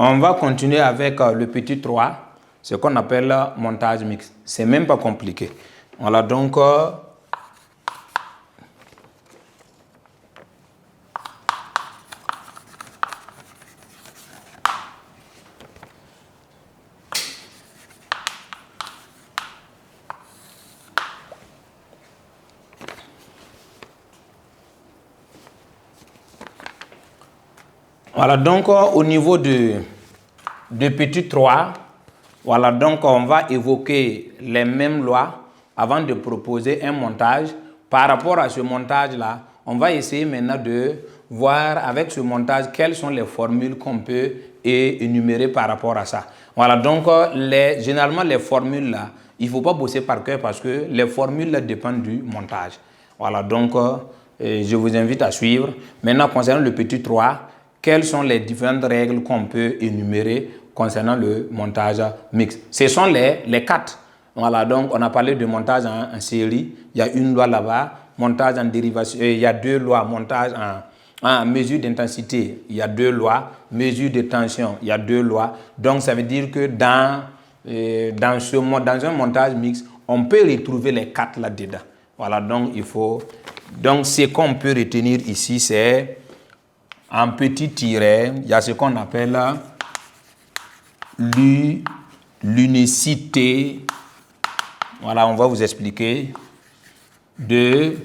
On va continuer avec le petit 3, ce qu'on appelle montage mixte. C'est même pas compliqué. Voilà, donc voilà, donc au niveau de petit 3, voilà, donc on va évoquer les mêmes lois avant de proposer un montage. Par rapport à ce montage-là, on va essayer maintenant de voir avec ce montage quelles sont les formules qu'on peut énumérer par rapport à ça. Voilà, donc généralement les formules-là, il ne faut pas bosser par cœur parce que les formules là, dépendent du montage. Voilà, donc je vous invite à suivre. Maintenant, concernant le petit 3, quelles sont les différentes règles qu'on peut énumérer concernant le montage mixte? Ce sont les 4. Voilà, donc on a parlé de montage en série. Il y a une loi là-bas. Montage en dérivation. Il y a 2 lois. Montage en mesure d'intensité. Il y a 2 lois. Mesure de tension. Il y a 2 lois. Donc ça veut dire que dans un montage mixte, on peut retrouver les 4 là-dedans. Voilà, donc il faut. Donc ce qu'on peut retenir ici, c'est en petit tiret, il y a ce qu'on appelle l'unicité. Voilà, on va vous expliquer de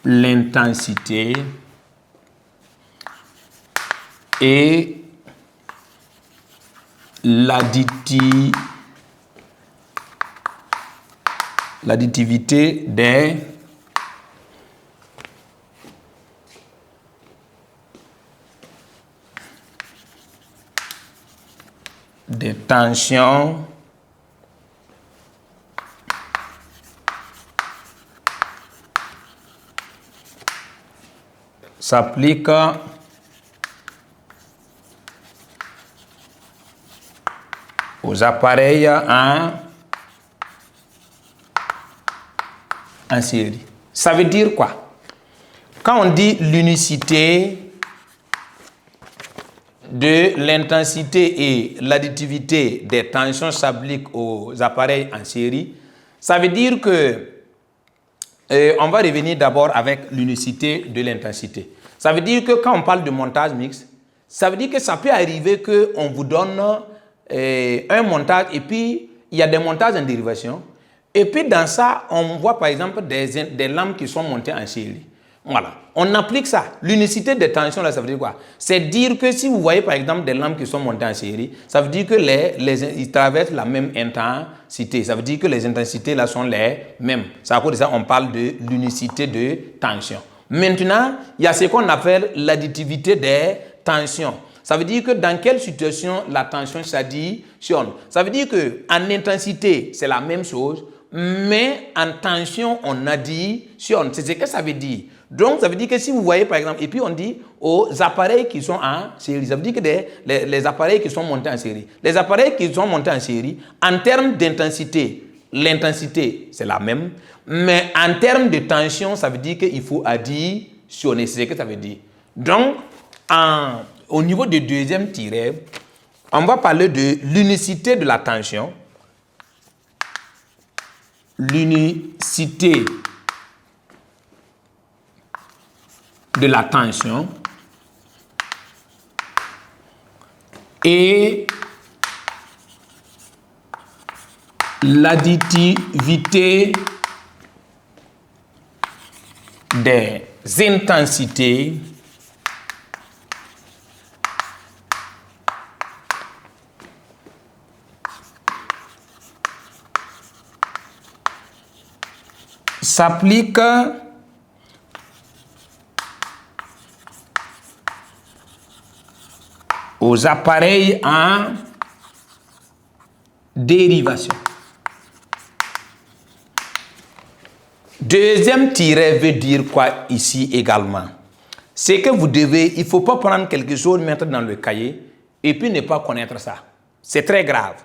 l'intensité et l'additivité des tensions s'applique aux appareils en série. Ça veut dire quoi? Quand on dit l'unicité de l'intensité et l'additivité des tensions s'applique aux appareils en série, ça veut dire que on va revenir d'abord avec l'unicité de l'intensité. Ça veut dire que quand on parle de montage mixte, ça veut dire que ça peut arriver qu'on vous donne un montage et puis il y a des montages en dérivation. Et puis dans ça, on voit par exemple des lampes qui sont montées en série. Voilà, on applique ça. L'unicité des tensions, là, ça veut dire quoi? C'est dire que si vous voyez par exemple des lampes qui sont montées en série, ça veut dire que ils traversent la même intensité. Ça veut dire que les intensités là sont les mêmes. C'est à cause de ça qu'on parle de l'unicité de tension. Maintenant, il y a ce qu'on appelle l'additivité des tensions. Ça veut dire que dans quelle situation la tension s'additionne. Ça veut dire qu'en intensité, c'est la même chose, mais en tension, on additionne. C'est ce que ça veut dire. Donc, ça veut dire que si vous voyez, par exemple, et puis on dit aux appareils qui sont en série, ça veut dire que les appareils qui sont montés en série. Les appareils qui sont montés en série, en termes d'intensité, l'intensité, c'est la même, mais en termes de tension, ça veut dire qu'il faut additionner. C'est ce que ça veut dire. Donc, au niveau du deuxième tiret, on va parler de l'unicité de la tension. L'unicité de la tension et l'additivité des intensités s'applique aux appareils en dérivation. Deuxième tiret veut dire quoi ici également? C'est que il ne faut pas prendre quelque chose, mettre dans le cahier et puis ne pas connaître ça. C'est très grave.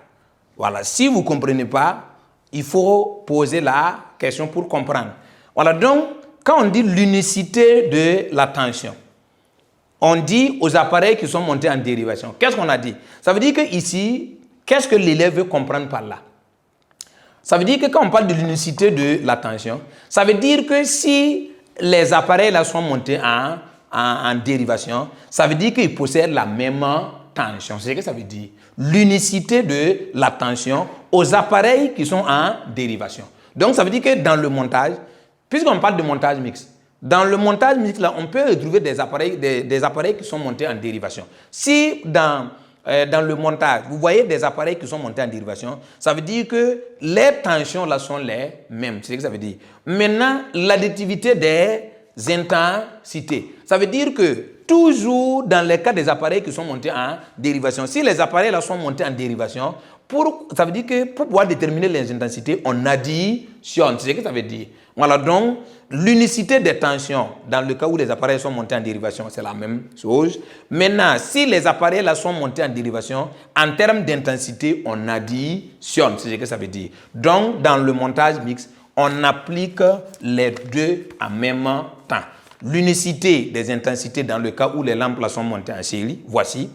Voilà, si vous ne comprenez pas, il faut poser la question pour comprendre. Voilà, donc, quand on dit l'unicité de la tension, on dit aux appareils qui sont montés en dérivation. Qu'est-ce qu'on a dit? Ça veut dire que ici, qu'est-ce que l'élève veut comprendre par là? Ça veut dire que quand on parle de l'unicité de la tension, ça veut dire que si les appareils là sont montés en dérivation, ça veut dire qu'ils possèdent la même tension. C'est ce que ça veut dire. L'unicité de la tension aux appareils qui sont en dérivation. Donc, ça veut dire que dans le montage, puisqu'on parle de montage mixte, dans le montage mixte, là, on peut retrouver des appareils qui sont montés en dérivation. Si dans le montage, vous voyez des appareils qui sont montés en dérivation, ça veut dire que les tensions là sont les mêmes. C'est ce que ça veut dire. Maintenant, l'additivité des intensités. Ça veut dire que toujours dans les cas des appareils qui sont montés en dérivation, si les appareils là sont montés en dérivation, ça veut dire que pour pouvoir déterminer les intensités, on additionne. C'est ce que ça veut dire. Voilà, donc l'unicité des tensions, dans le cas où les appareils sont montés en dérivation, c'est la même chose. Maintenant, si les appareils là sont montés en dérivation, en termes d'intensité, on additionne. C'est ce que ça veut dire. Donc, dans le montage mixte, on applique les deux en même temps. L'unicité des intensités dans le cas où les lampes là sont montées en série, voici.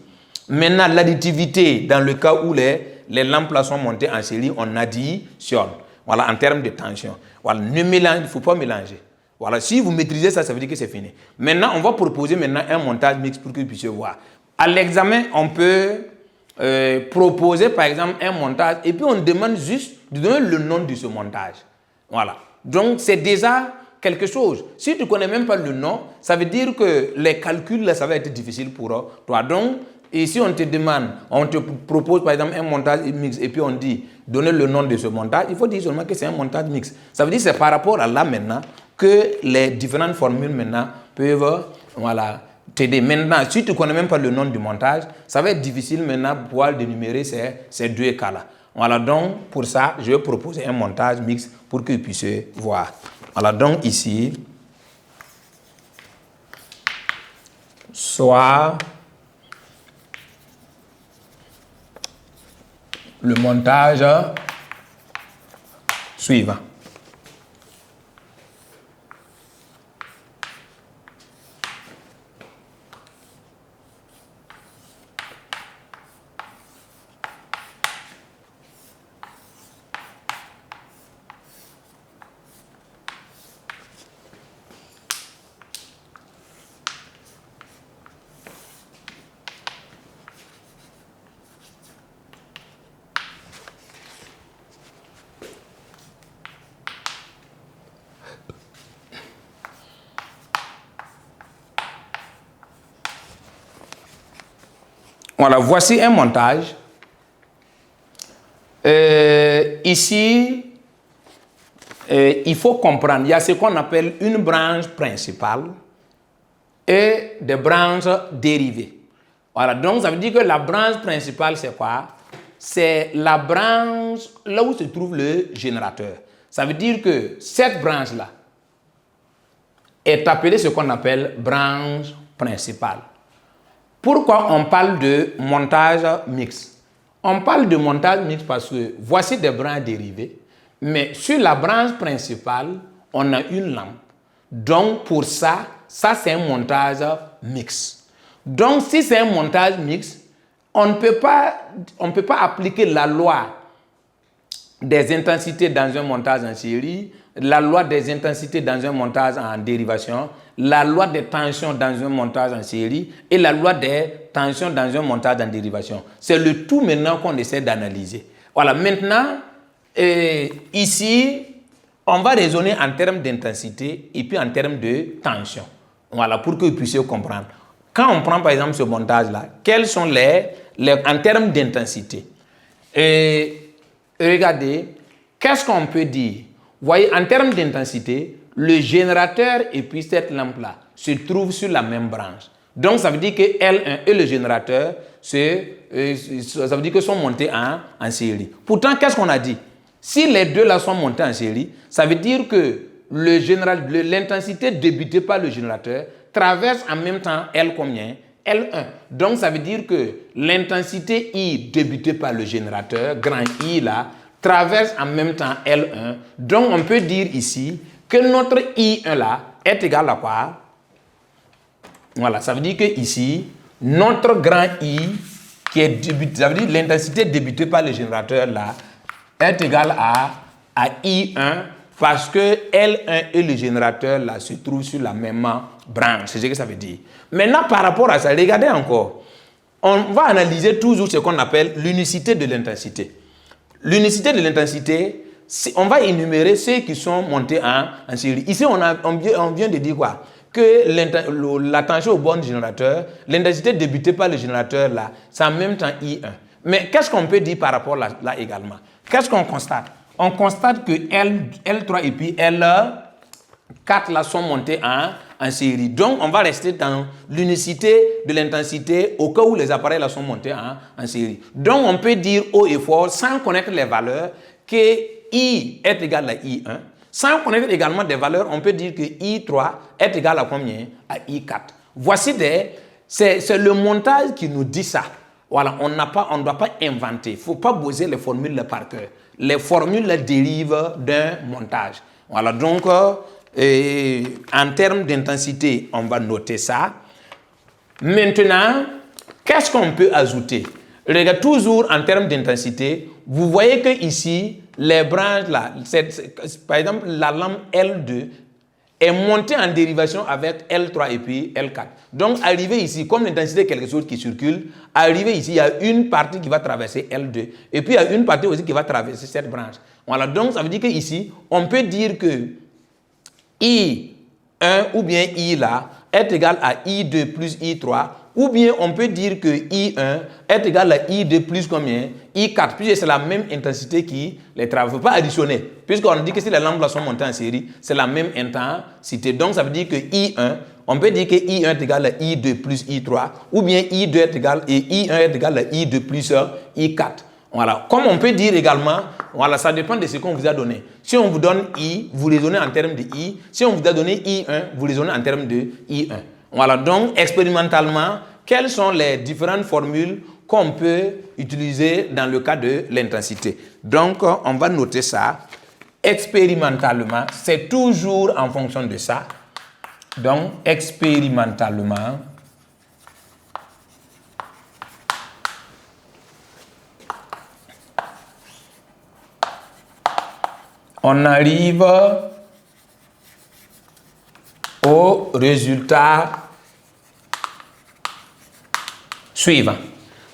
Maintenant, l'additivité dans le cas où les lampes là sont montées en série, on additionne. Voilà, en termes de tension. Voilà, ne mélange, il ne faut pas mélanger. Voilà, si vous maîtrisez ça, ça veut dire que c'est fini. Maintenant, on va proposer maintenant un montage mixte pour que vous puissiez voir. À l'examen, on peut proposer par exemple un montage et puis on demande juste de donner le nom de ce montage. Voilà. Donc, c'est déjà quelque chose. Si tu ne connais même pas le nom, ça veut dire que les calculs, là, ça va être difficile pour toi. Donc, ici, on te demande, on te propose par exemple un montage mixte et puis on dit, donnez le nom de ce montage, il faut dire seulement que c'est un montage mixte. Ça veut dire que c'est par rapport à là maintenant que les différentes formules maintenant peuvent t'aider. Maintenant, si tu ne connais même pas le nom du montage, ça va être difficile maintenant pour pouvoir dénumérer ces deux cas-là. Voilà, donc pour ça, je vais proposer un montage mixte pour que vous puissiez voir. Voilà, donc ici, soit le montage suivant. Voilà, voici un montage. Ici, il faut comprendre, il y a ce qu'on appelle une branche principale et des branches dérivées. Voilà, donc ça veut dire que la branche principale, c'est quoi? C'est la branche là où se trouve le générateur. Ça veut dire que cette branche-là est appelée ce qu'on appelle branche principale. Pourquoi on parle de montage mixte? On parle de montage mixte parce que voici des branches dérivées, mais sur la branche principale, on a une lampe. Donc pour ça c'est un montage mixte. Donc si c'est un montage mixte, on ne peut pas appliquer la loi des intensités dans un montage en série, la loi des intensités dans un montage en dérivation, la loi des tensions dans un montage en série et la loi des tensions dans un montage en dérivation. C'est le tout maintenant qu'on essaie d'analyser. Voilà, maintenant, ici, on va raisonner en termes d'intensité et puis en termes de tension. Voilà, pour que vous puissiez comprendre. Quand on prend par exemple ce montage-là, quels sont en termes d'intensité? Regardez, qu'est-ce qu'on peut dire? Vous voyez, en termes d'intensité, le générateur et puis cette lampe-là se trouvent sur la même branche. Donc, ça veut dire que L1 et le générateur, ça veut dire que sont montés en série. Pourtant, qu'est-ce qu'on a dit? Si les deux là sont montés en série, ça veut dire que l'intensité débutée par le générateur traverse en même temps L combien? L1. Donc, ça veut dire que l'intensité I débutée par le générateur, grand I là, traverse en même temps L1. Donc, on peut dire ici que notre I1 là est égal à quoi? Voilà, ça veut dire que ici, notre grand I, qui est débuté, ça veut dire l'intensité débutée par le générateur là, est égale à I1 parce que L1 et le générateur là se trouvent sur la même branche. C'est ce que ça veut dire. Maintenant, par rapport à ça, regardez encore. On va analyser toujours ce qu'on appelle l'unicité de l'intensité. L'unicité de l'intensité, on va énumérer ceux qui sont montés en série. Ici, on vient de dire quoi? Que la tension au bornes du générateur, l'intensité débutée par le générateur là, c'est en même temps I1. Mais qu'est-ce qu'on peut dire par rapport là également? Qu'est-ce qu'on constate? On constate que L3 et puis L4 là sont montés en série. Donc, on va rester dans l'unicité de l'intensité au cas où les appareils là sont montés en série. Donc, on peut dire haut et fort, sans connaître les valeurs, que I est égal à I1. Sans connaître également des valeurs, on peut dire que I3 est égal à combien? À I4. Voici c'est le montage qui nous dit ça. Voilà, on ne doit pas inventer. Il ne faut pas poser les formules par cœur. Les formules dérivent d'un montage. Voilà, donc, en termes d'intensité, on va noter ça. Maintenant, qu'est-ce qu'on peut ajouter? Regarde, toujours en termes d'intensité, vous voyez que ici, les branches là, par exemple, la lampe L2 est montée en dérivation avec L3 et puis L4. Donc, arrivé ici, comme l'intensité est quelque chose qui circule, arrivé ici, il y a une partie qui va traverser L2 et puis il y a une partie aussi qui va traverser cette branche. Voilà, donc ça veut dire qu'ici, on peut dire que I1 ou bien I là est égal à I2 plus I3, ou bien on peut dire que I1 est égal à I2 plus combien? I4, puisque c'est la même intensité qui les travaille. Il ne faut pas additionner, puisqu'on dit que si les lampes là sont montées en série, c'est la même intensité. Donc ça veut dire que I1, on peut dire que I1 est égal à I2 plus I3, ou bien I2 est égal, et I1 est égal à I2 plus I4. Voilà. Comme on peut dire également, voilà, ça dépend de ce qu'on vous a donné. Si on vous donne I, vous raisonnez en termes de I. Si on vous a donné I1, vous raisonnez en termes de I1. Voilà. Donc, expérimentalement, quelles sont les différentes formules qu'on peut utiliser dans le cas de l'intensité? Donc, on va noter ça. Expérimentalement, c'est toujours en fonction de ça. Donc, expérimentalement, on arrive au résultat suivant.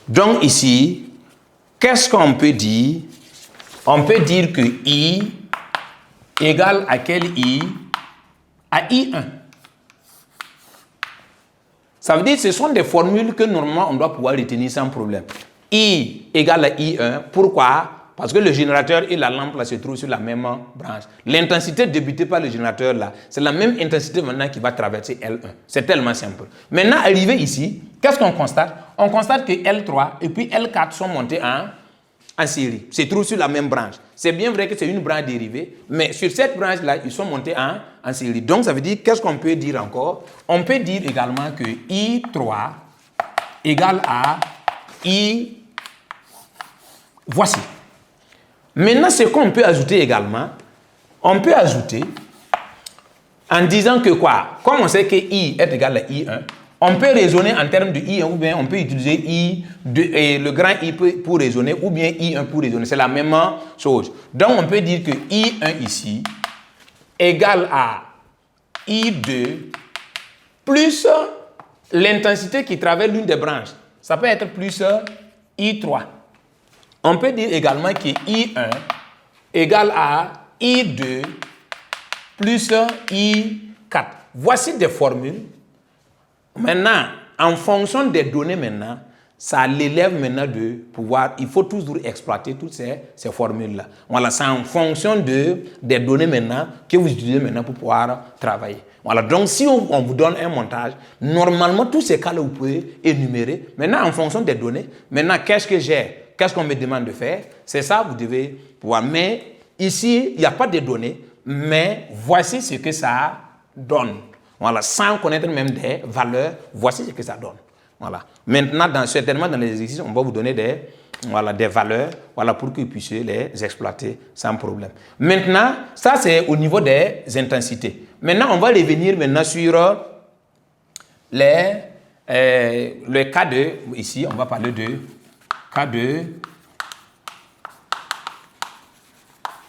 Donc ici, qu'est-ce qu'on peut dire? On peut dire que I égale à quel I? À I1. Ça veut dire que ce sont des formules que normalement on doit pouvoir retenir sans problème. I égale à I1. Pourquoi? Parce que le générateur et la lampe là se trouvent sur la même branche. L'intensité débutée par le générateur là, c'est la même intensité maintenant qui va traverser L1. C'est tellement simple. Maintenant, arrivé ici, qu'est-ce qu'on constate? On constate que L3 et puis L4 sont montés en série. Se trouvent sur la même branche. C'est bien vrai que c'est une branche dérivée, mais sur cette branche là, ils sont montés en série. Donc, ça veut dire, qu'est-ce qu'on peut dire encore? On peut dire également que I3 égale à I. Voici. Maintenant, ce qu'on peut ajouter également, on peut ajouter en disant que quoi? Comme on sait que I est égal à I1, on peut raisonner en termes de I1 ou bien on peut utiliser I2 et le grand I pour raisonner ou bien I1 pour raisonner. C'est la même chose. Donc, on peut dire que I1 ici égale à I2 plus l'intensité qui traverse l'une des branches. Ça peut être plus I3. On peut dire également que I1 égale à I2 plus I4. Voici des formules. Maintenant, en fonction des données maintenant, ça l'élève maintenant de pouvoir, il faut toujours exploiter toutes ces formules-là. Voilà, c'est en fonction des données maintenant que vous utilisez maintenant pour pouvoir travailler. Voilà, donc si on vous donne un montage, normalement tous ces cas-là vous pouvez énumérer. Maintenant, en fonction des données, maintenant qu'est-ce que j'ai? Qu'est-ce qu'on me demande de faire? C'est ça, vous devez pouvoir. Mais ici, il n'y a pas de données, mais voici ce que ça donne. Voilà, sans connaître même des valeurs, voici ce que ça donne. Voilà. Maintenant, certainement dans les exercices, on va vous donner des valeurs, voilà, pour que vous puissiez les exploiter sans problème. Maintenant, ça c'est au niveau des intensités. Maintenant, on va revenir maintenant sur le cas de, ici on va parler de cas de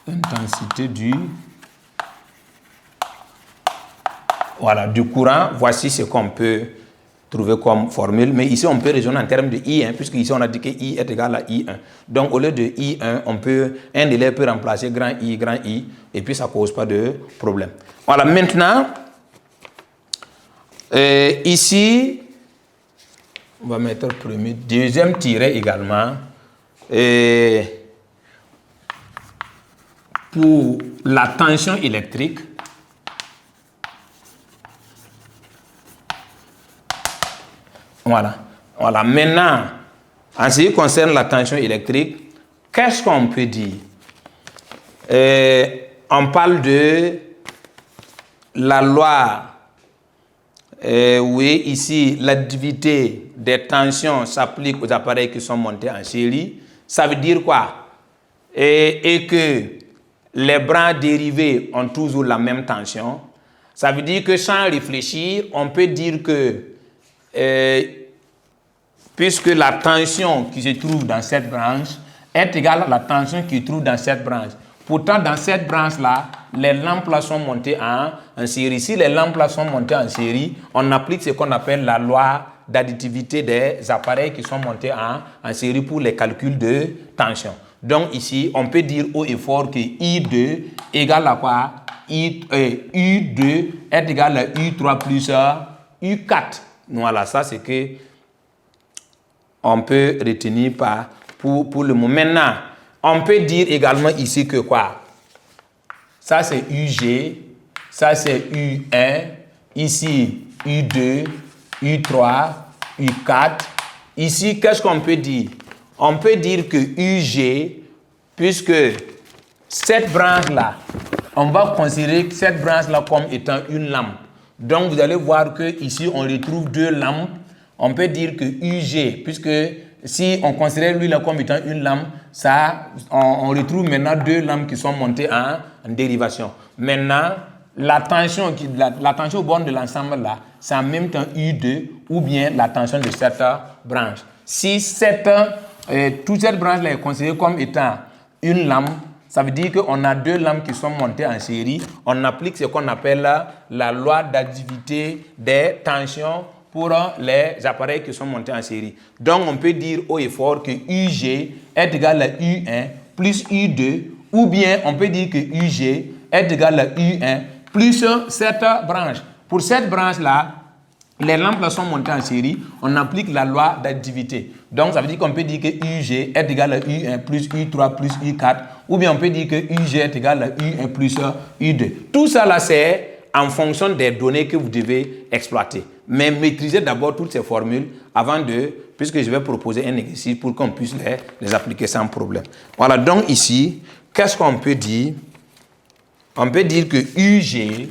intensité du courant. Voici ce qu'on peut trouver comme formule. Mais ici, on peut raisonner en termes de I1, puisque ici, on a dit que I est égal à I1. Donc, au lieu de I1, un élève peut remplacer grand I, et puis ça ne cause pas de problème. Voilà, maintenant, ici, on va mettre premier, deuxième tiret également. Pour la tension électrique, voilà. Maintenant, en ce qui concerne la tension électrique, qu'est-ce qu'on peut dire? On parle de la loi. Oui, ici, l'additivité des tensions s'applique aux appareils qui sont montés en série. Ça veut dire quoi? Et que les bras dérivés ont toujours la même tension. Ça veut dire que sans réfléchir, on peut dire que puisque la tension qui se trouve dans cette branche est égale à la tension qui se trouve dans cette branche. Pourtant, dans cette branche-là, les lampes là sont montées en série. Si les lampes là sont montées en série, on applique ce qu'on appelle la loi d'additivité des appareils qui sont montés en série pour les calculs de tension. Donc ici, on peut dire haut et fort que I2 égale à quoi? U2 est égal à U3 plus U4. Voilà, ça c'est que on peut retenir pour le moment. Maintenant, on peut dire également ici que quoi? Ça c'est UG, ça c'est U1, ici U2, U3, U4. Ici, qu'est-ce qu'on peut dire? On peut dire que UG, puisque cette branche-là, on va considérer cette branche-là comme étant une lampe. Donc, vous allez voir qu'ici, on retrouve deux lampes. On peut dire que UG, puisque si on considère lui là comme étant une lampe, on retrouve maintenant deux lampes qui sont montées en dérivation. Maintenant, la tension au bord de l'ensemble là, c'est en même temps U2 ou bien la tension de cette branche. Si toute cette branche là est considérée comme étant une lampe, ça veut dire qu'on a deux lampes qui sont montées en série. On applique ce qu'on appelle la loi d'additivité des tensions pour les appareils qui sont montés en série. Donc, on peut dire haut et fort que UG est égal à U1 plus U2, ou bien on peut dire que UG est égal à U1 plus cette branche. Pour cette branche-là, les lampes là sont montées en série, on applique la loi d'additivité. Donc, ça veut dire qu'on peut dire que UG est égal à U1 plus U3 plus U4, ou bien on peut dire que UG est égal à U1 plus U2. Tout ça là, c'est en fonction des données que vous devez exploiter. Mais maîtrisez d'abord toutes ces formules puisque je vais proposer un exercice pour qu'on puisse les appliquer sans problème. Voilà, donc ici, qu'est-ce qu'on peut dire? On peut dire que UG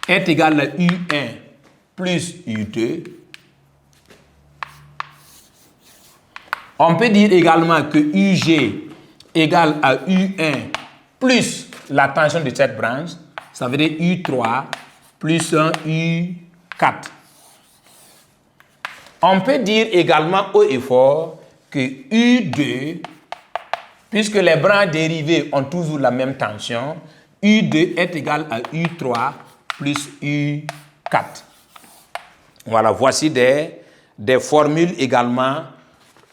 est égal à U1 plus U2. On peut dire également que UG égale à U1 plus la tension de cette branche. Ça veut dire U3 plus U4. On peut dire également haut et fort que U2, puisque les bras dérivés ont toujours la même tension, U2 est égal à U3 plus U4. Voilà, voici des formules également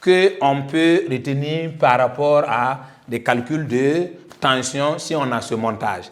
qu'on peut retenir par rapport à des calculs de tension si on a ce montage.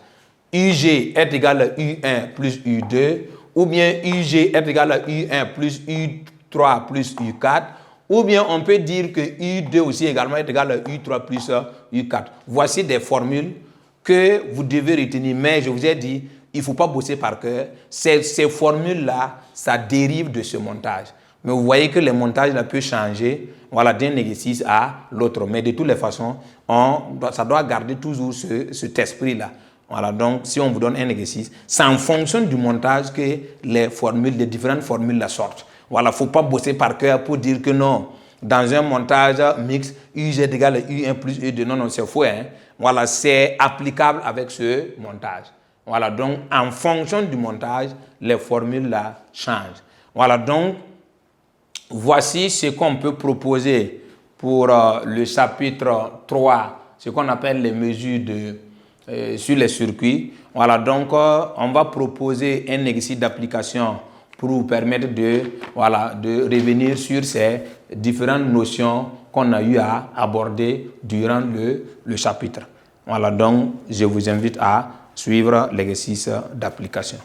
UG est égal à U1 plus U2, ou bien UG est égal à U1 plus U3 plus U4, ou bien on peut dire que U2 aussi également est égal à U3 plus U4. Voici des formules que vous devez retenir, mais je vous ai dit, il ne faut pas bosser par cœur. Ces formules-là, ça dérive de ce montage. Mais vous voyez que le montage là, peut changer d'un exercice à l'autre. Mais de toutes les façons, ça doit garder toujours cet esprit-là. Voilà, donc si on vous donne un exercice, c'est en fonction du montage que les différentes formules la sortent. Voilà, il ne faut pas bosser par cœur pour dire que non, dans un montage mixte, UG est égal à U1 plus U2. Non, c'est faux. Hein? Voilà, c'est applicable avec ce montage. Voilà, donc en fonction du montage, les formules là changent. Voilà, donc voici ce qu'on peut proposer pour le chapitre 3, ce qu'on appelle les mesures sur les circuits. Voilà, donc on va proposer un exercice d'application pour vous permettre de revenir sur ces différentes notions qu'on a eu à aborder durant le chapitre. Voilà, donc je vous invite à suivre l'exercice d'application.